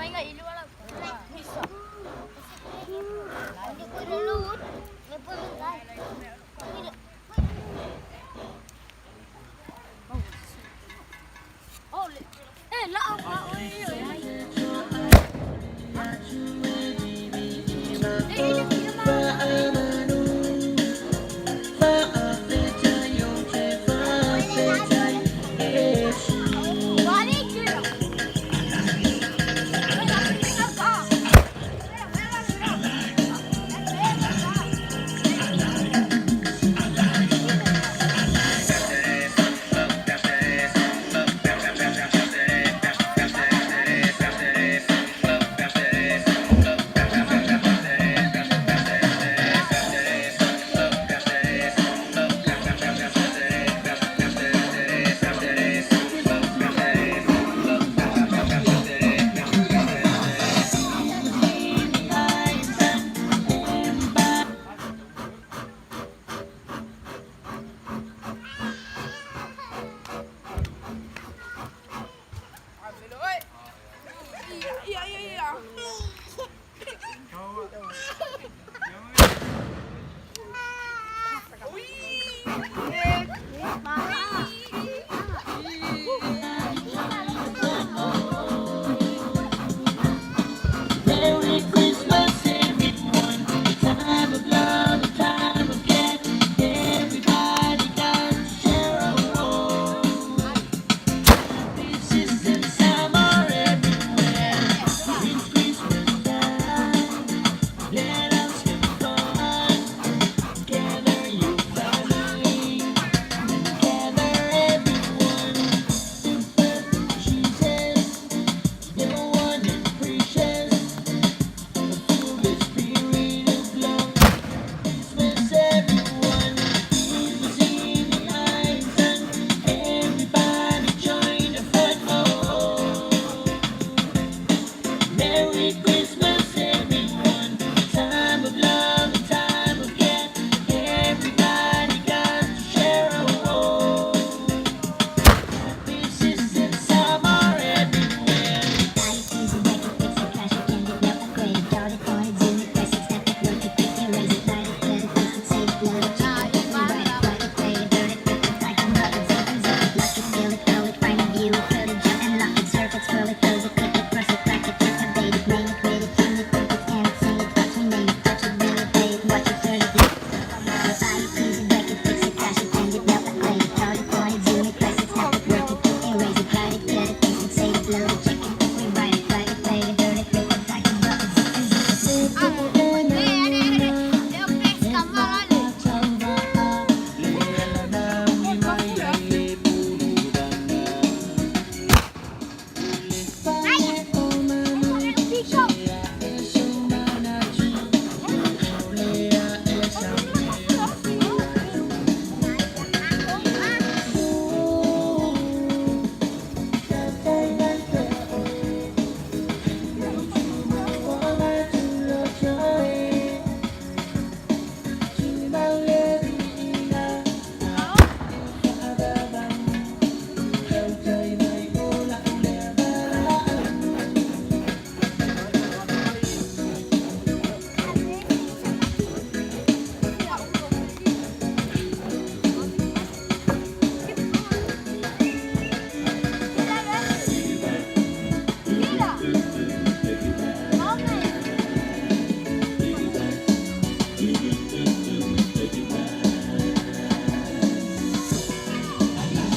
Ingat ilu lah. Dia pun lelut. Dia pun lelut. Oh, lah apa? Merry Christmas, everyone. Time of love, a time of care. Everybody does share a role. This is the summer everywhere. It's Christmas time. Let us have fun. Gather your family. Gather everyone. Jesus, the one is precious. Feel the spirit of love. Christmas, everyone. Christmas in the eyes and everybody join the fun. Oh, Merry